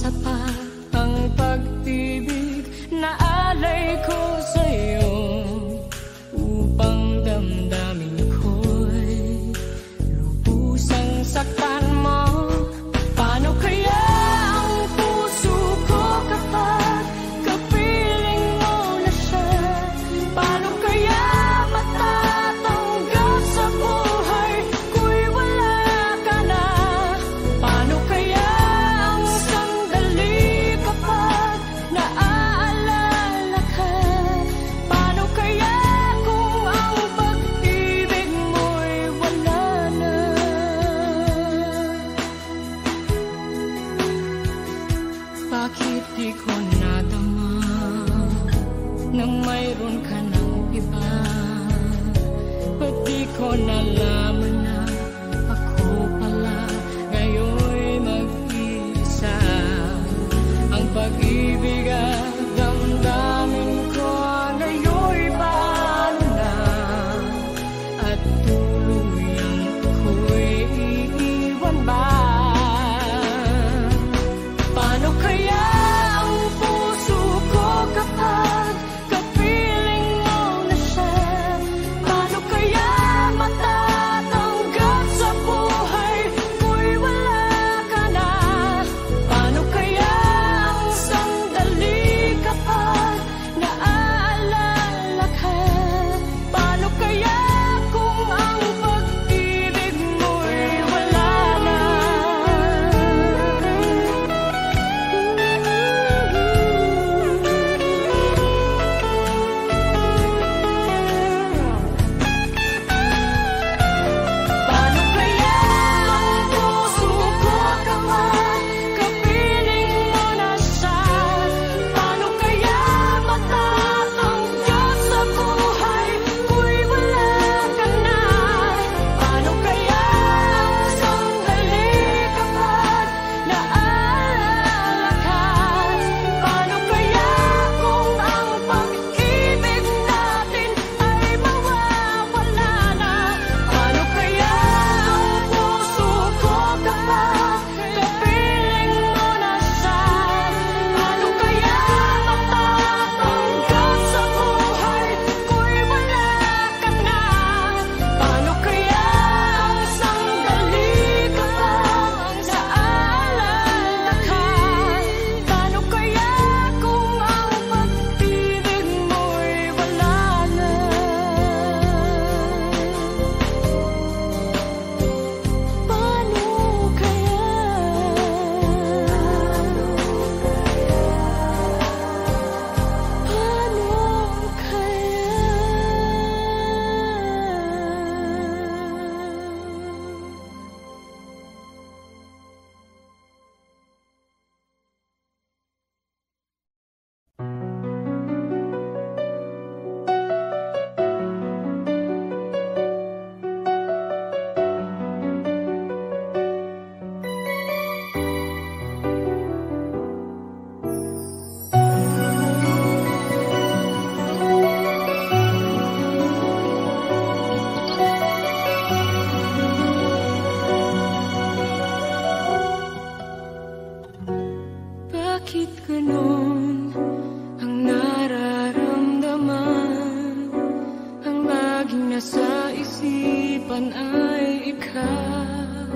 sapat ang pag-ibig na alay ko sa'yo, upang damdamin ko'y lubusang saktan mo. Paano kaya ang puso ko kapag kapiling mo na siya? Paano kaya matatanggap sa buhay ko'y wala ka na? Paano kaya ang sandali kapag naaalala ka? Paano kaya kung ang pag-ibig mo'y wala na? Bakit di ko nadama na mayroon ka ng iba? Ba't di ko nalaman na ako pala ngayon'y mag-isa? Ang pag-ibig at damdamin ko ngayon'y paano na? At tuluyang ako'y iiwan ba? Paano kaya ang puso ko kapag kapiling mo na siya? Paano kaya matatanggap sa buhay ko'y wala ka na? Paano kaya ang sandali kapag naaalala ka? Paano kaya kung ang pag-ibig mo'y wala na? Paano kaya ang puso ko kapag kapiling mo na siya? Paano kaya matatanggap sa buhay ko'y wala ka na? Paano kaya ang sandali kapag naaalala ka? Paano kaya kung ang pag-ibig natin ay mawawala na? Paano kaya ang puso ko kapag kapiling mo na siya? Paano kaya matatanggap sa buhay ko'y wala ka na? Paano kaya ang sandali kapag naaalala ka? Paano kaya kung ang pag-ibig mo'y wala na? Paano bakit ganon ang nararamdaman? Ang laging nasa isipan ay ikaw.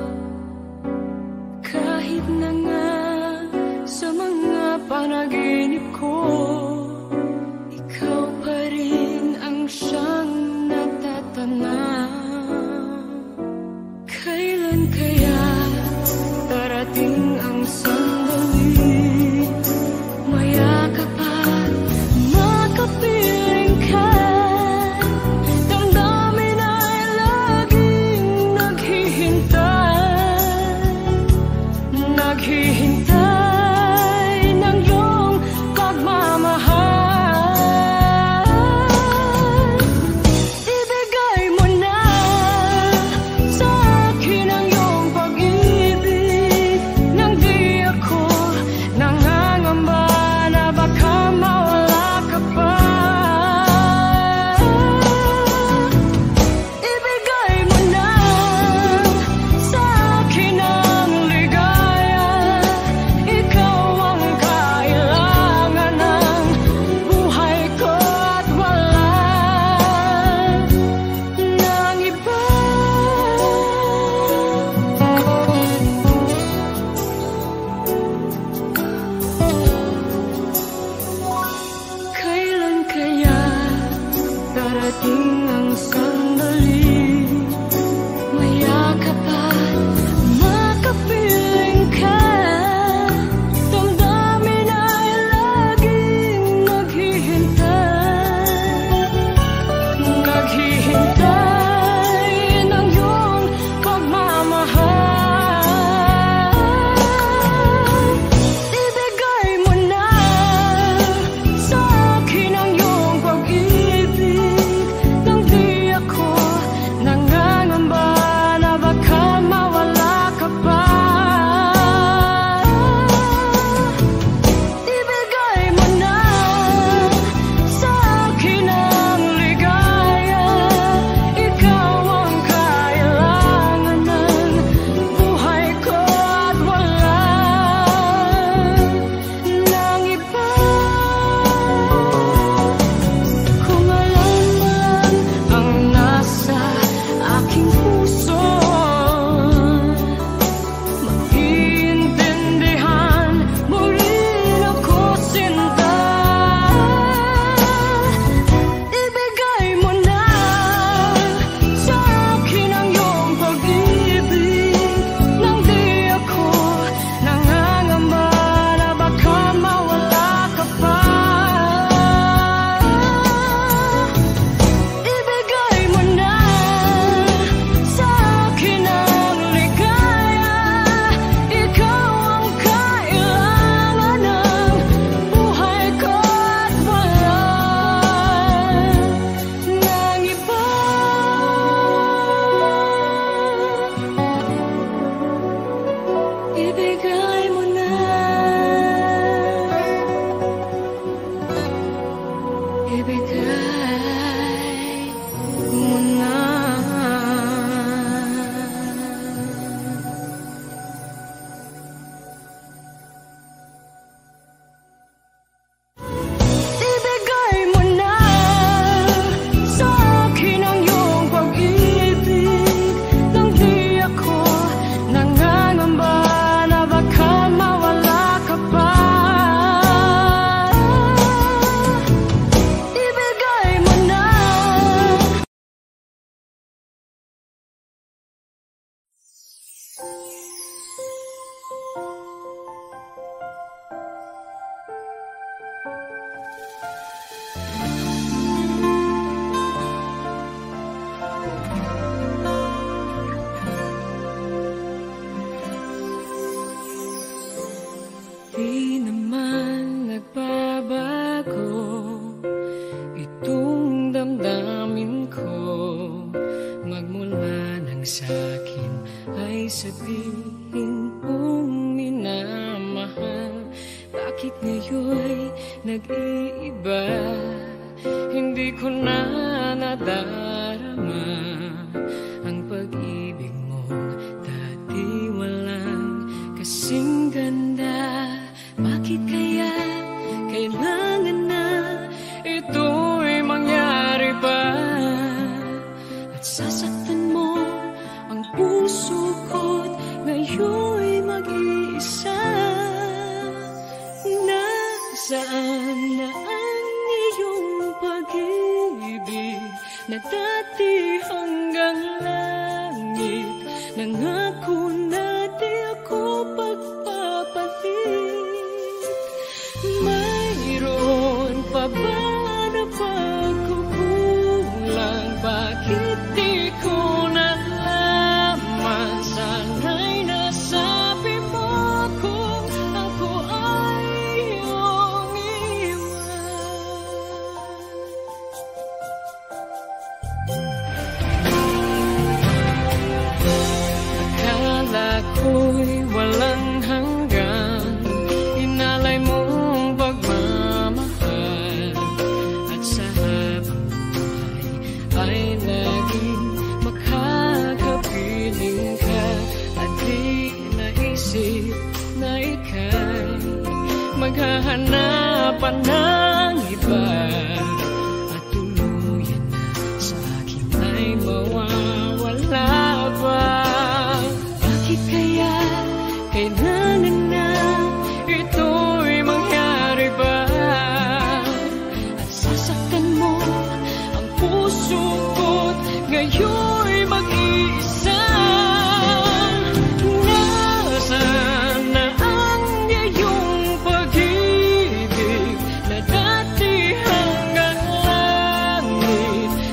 Kahit na nga sa mga panaginip ko, ikaw pa rin ang siyang natatanaw. Kailan kaya darating ang sandali, mayakap at makapiling ka? Damdamin ay laging naghihintay ng iyong pagmamahal.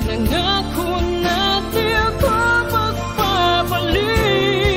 Nangako na di ako magpapalit.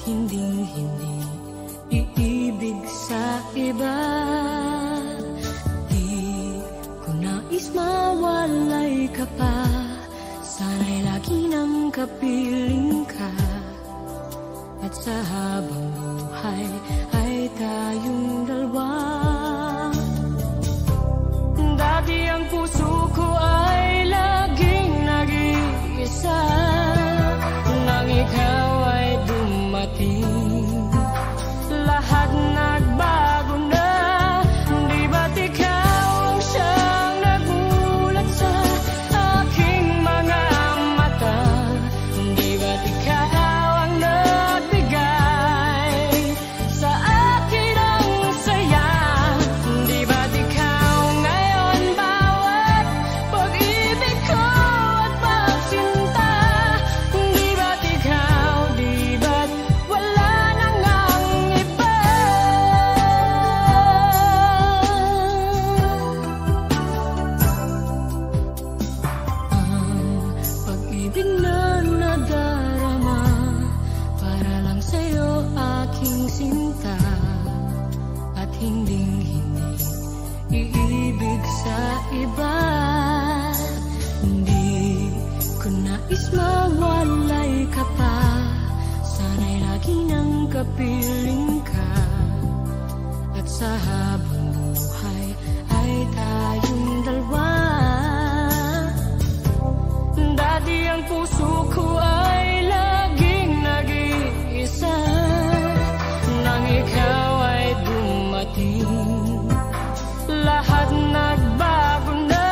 hinding-hindi iibig sa iba. Di ko nais mawalay ka pa, sana'y lagi nang kapiling ka. At sa habang buhay ay tayong dalawa. Dati ang puso ko ay laging nag-iisa, nang ikaw ay dumating, lahat nagbago na. Di ba't ikaw ang siyang nagulat sa aking mga mata? Di ba't ikaw ang nagbigay sa akin ang saya? Di ba't ikaw ngayon bawat pag-ibig ko at pagsinta? Di ba't ikaw, di ba't wala nang ang iba? Ang pag-ibig na nadarama para lang sa'yo aking sinta, at hinding-hindi iibig sa iba. Hindi ko nais mawalay ka pa, sana'y lagi nang kapiling ka. At sa habang buhay ay tayong dalawa. Dati ang puso ko ay laging nag-iisa, nang ikaw ay dumating, lahat nagbago na.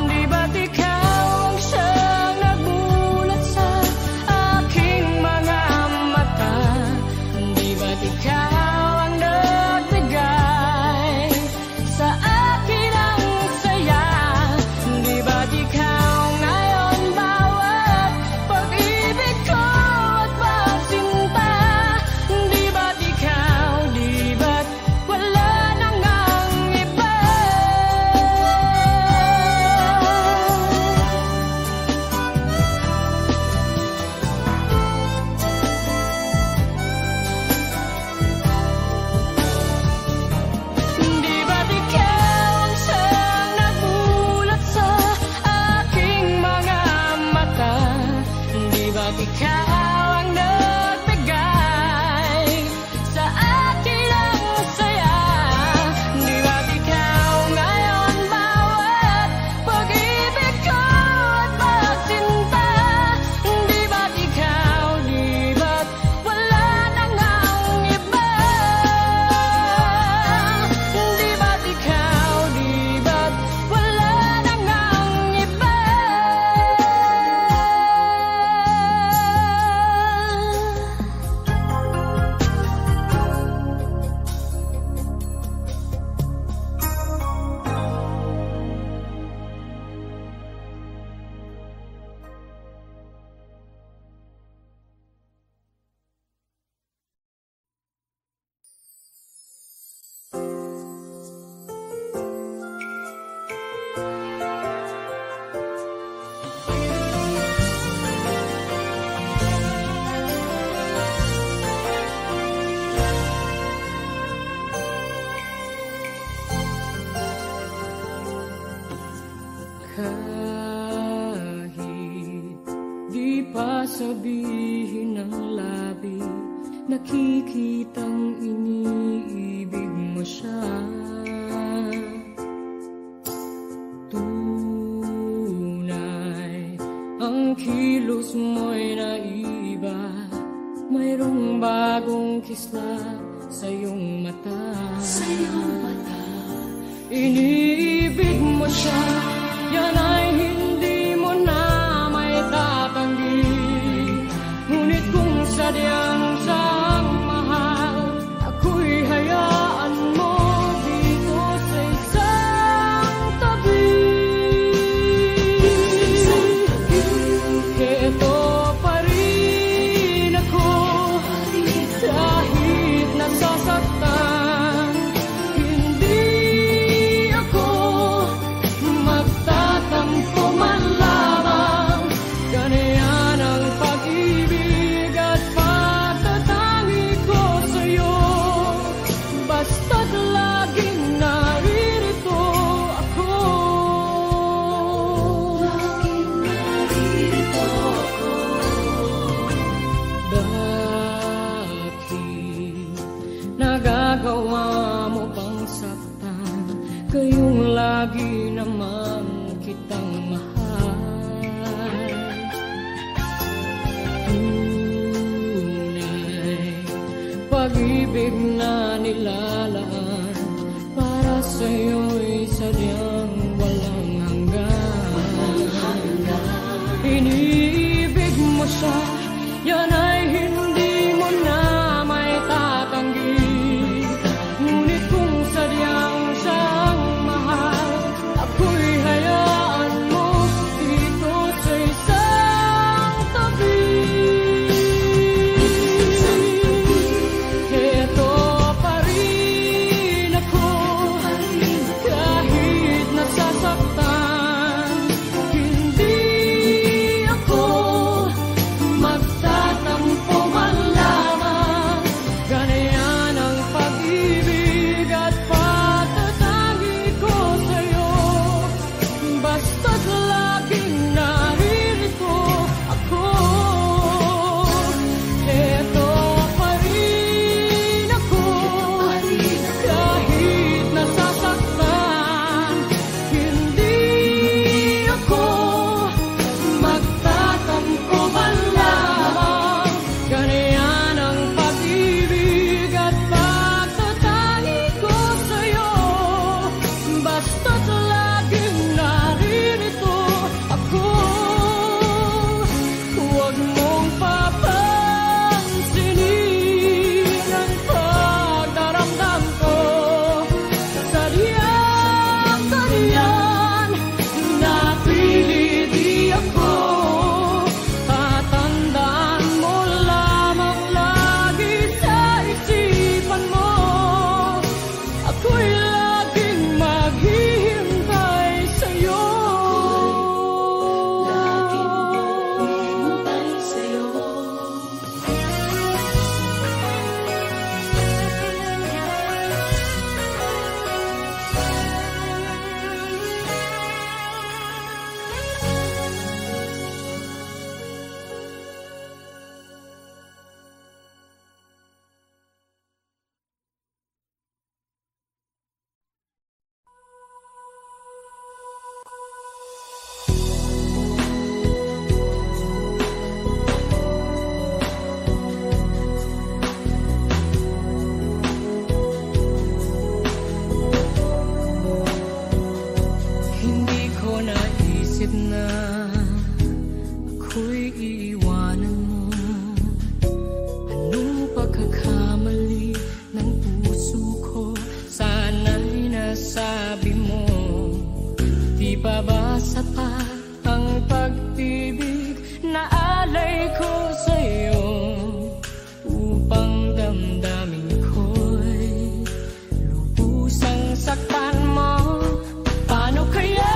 Di ba't ikaw ang siyang nagulat sa aking mga mata? Di ba't ikaw ang nagbigay sa akin ang saya? Di ba't ikaw ngayon bawat pag-ibig ko at pagsinta? Di ba't ikaw, di ba't wala nang ang iba? Di ba't ikaw ang siyang nagulat sa aking mga mata? Di ba't ikaw ang nagbigay sa akin ang saya? Di ba't ikaw ngayon bawat pag-ibig ko at pagsinta? Di ba't ikaw, di ba't wala nang ang iba? Di ba't ikaw, di ba't wala nang ang iba? Kahit di pa sabihin ng labi, nakikitang iniibig mo siya. Tunay ang kilos mo'y naiba, mayroong bagong kislap sa iyong mata. Iniibig mo siya, yan ay hindi mo na may tatanggi. Ngunit kung sadyang siyang mahal, ako'y hayaan mo dito sa isang tabi. Ito pa rin ako, kahit nasasaktan. Hindi ako magtatampo man lamang. Ganyan ang pag-ibig at Nagawa mo bang saktan? Kayong lagi naman kitang mahal. Tunay pag-ibig na nilalaan para sa'yo'y sadyang walang hanggan. Iniibig mo siya, yan ay hindi mo na may tatanggi. Ngunit kung sadyang siyang mahal, ako'y hayaan mo dito sa isang tabi. Eto pa rin ako, kahit nasasaktan. Hindi ako magtatampo man lamang. Ganyan ang pag-ibig at pagtatangi ko sa'yo. Basta't laging naririto ako. Eto pa rin ako, kahit nasasaktan. Hindi ako magtatampo man lamang. Ganyan ang pag-ibig at pagtatangi ko sa'yo. Basta't laging naririto ako. Huwag mong papansinin ang pagdaramdam ko. Sadyang ganyan, napili di ako. Tatandaan mo lamang lagi sa isipan mo. Ako'y laging maghihintay sa'yo. Laging maghihintay sa'yo. Hindi ko naisip na ako'y iiwanan mo. Anong pagkakamali ng puso ko? Sana'y nasabi mo. Di pa ba sapat ang pag-ibig na alay ko sa'yo? Upang damdamin ko'y lubusang saktan mo. Paano kaya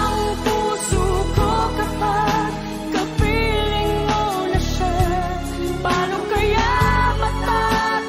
ang puso ko kapag kapiling mo na siya? Paano kaya matatagal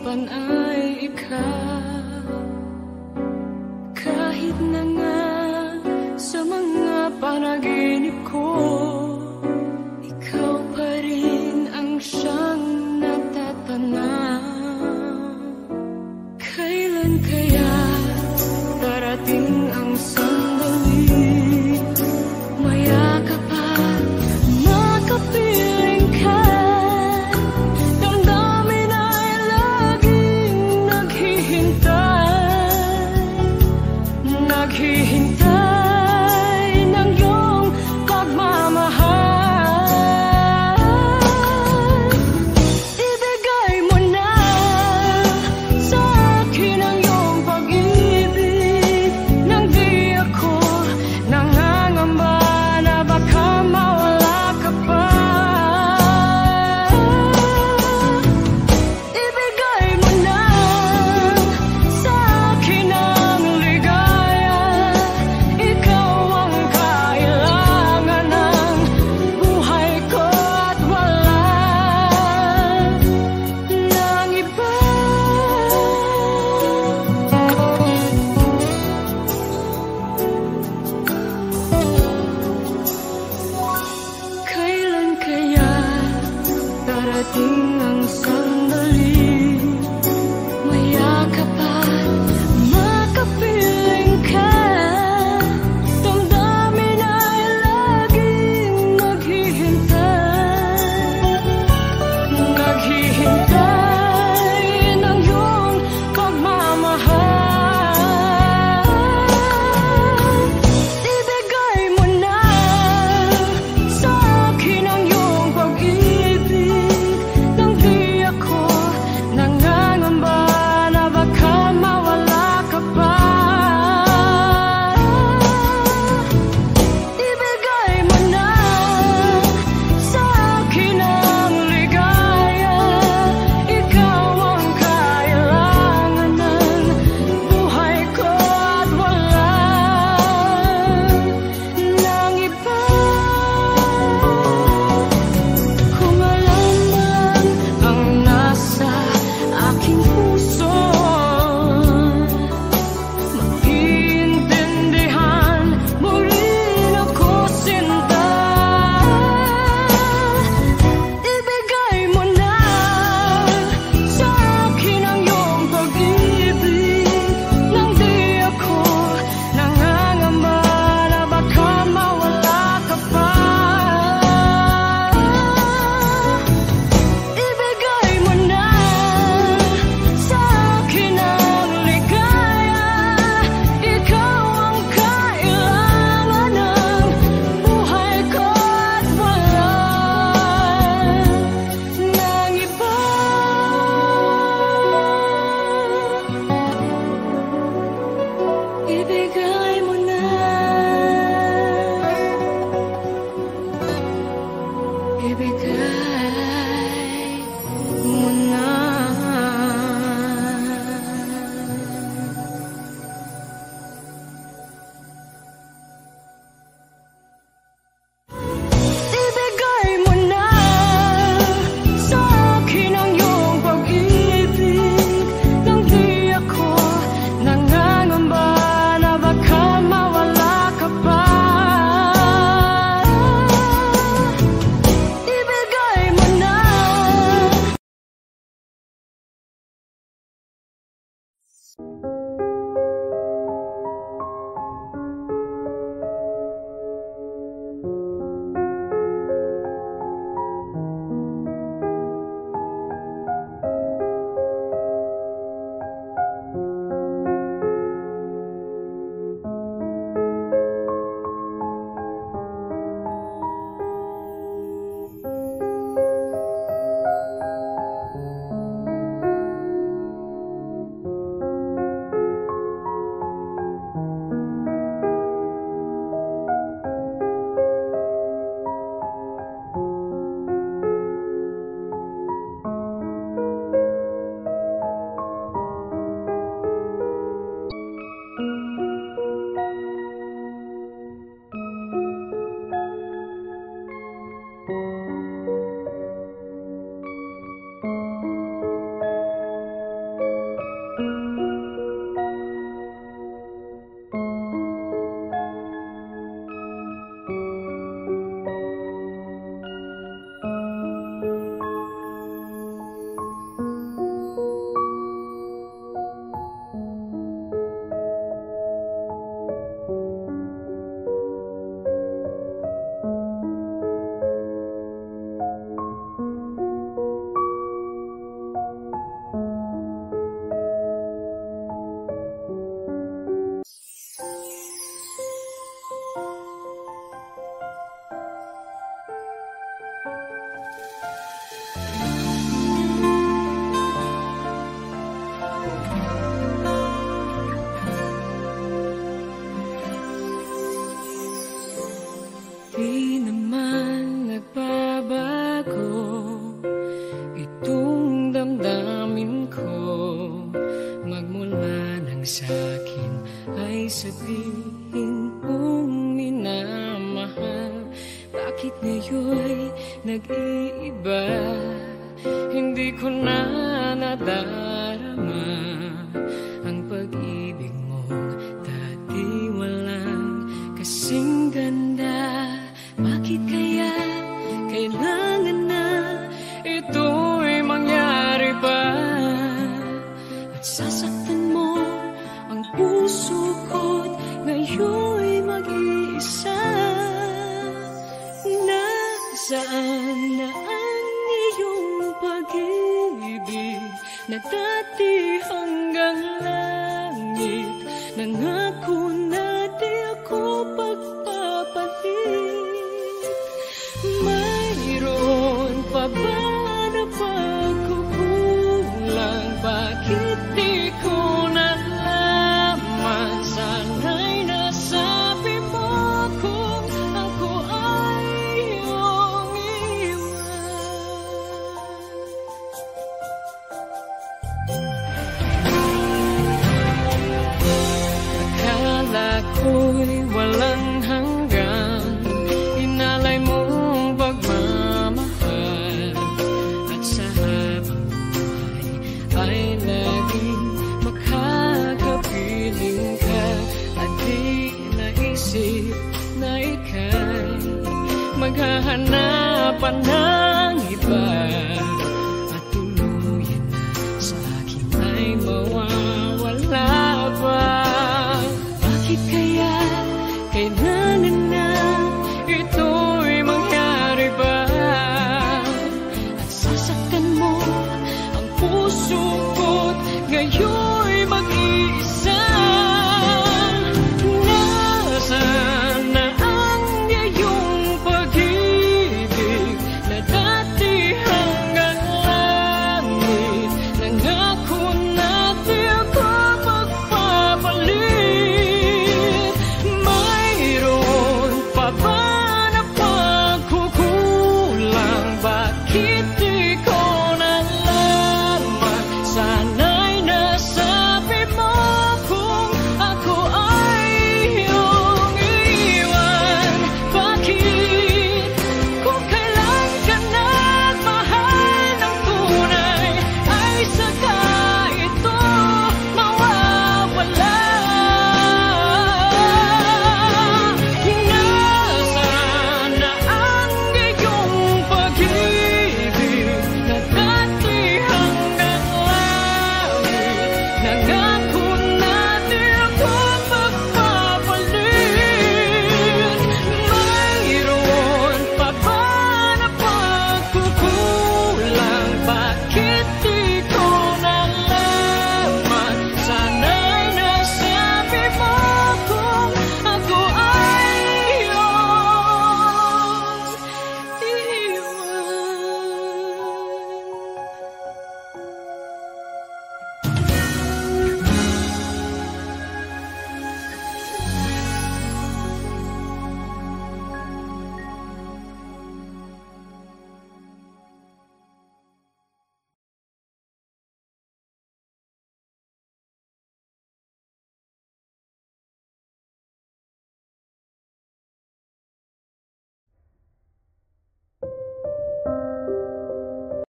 isipan ay ikaw. Kahit na nga sa mga panaginip ko, ikaw pa rin ang siyang natatanaw. Kailan kaya darating ang sandali, mayakap at makapiling ka? Damdamin ay laging naghihintay ng iyong pagmamahal. Ibigay mo na sa akin ang iyong pag-ibig, nang di ako nangangamba na baka mawala ka pa. Ibigay mo na sa akin ang ligaya, ikaw ang kailangan ng buhay ko at wala nang iba. Kailan kaya darating ang sandali, mayakap at makapiling ka? Damdamin ay laging naghihintay ng iyong pagmamahal. Ibigay mo na sa akin ang iyong pag-ibig, nang di ako nangangamba na baka mawala ka pa. Ibigay mo na sa akin ang ligaya, ikaw ang kailangan ng buhay ko at wala nang iba. Kung alam mo lang ang nasa aking puso, maintindihan mo rin ako, sinta. Ibigay mo na sa akin ang iyong pag-ibig, nang di ako nangangamba na baka mawala ka pa. Ibigay mo na sa akin ang ligaya, ikaw ang kailangan ng buhay ko at wala nang iba. Ibigay mo na, ibigay mo na. Ibigay mo na sa akin ang iyong pag-ibig, nang di ako nangangamba na baka mawala ka pa. Ibigay mo na. ko magmula nang sa'kin ay sabihin mong minamahal. Bakit ngayon'y nag-iiba? Hindi ko na nadarama ang pag-ibig mong dati walang kasing ganda. Bakit kaya kailangan na ito'y mangyari pa? At sasaktan mo ang puso ko't ngayon'y mag-iisa. Nasaan na ang iyong pag-ibig na dati hanggang langit? Nangako na di ako pagpapalit. Mayroon pa ba na pagkukulang? Bakit di ko nalaman? Sana'y nasabi mo kung ako ay iyong iwan. Akala ko'y walang hanggan, inalay mong pagmamahal. At sa habang buhay ay laging makakapiling ka. At di naisip na ika'y maghahanapan na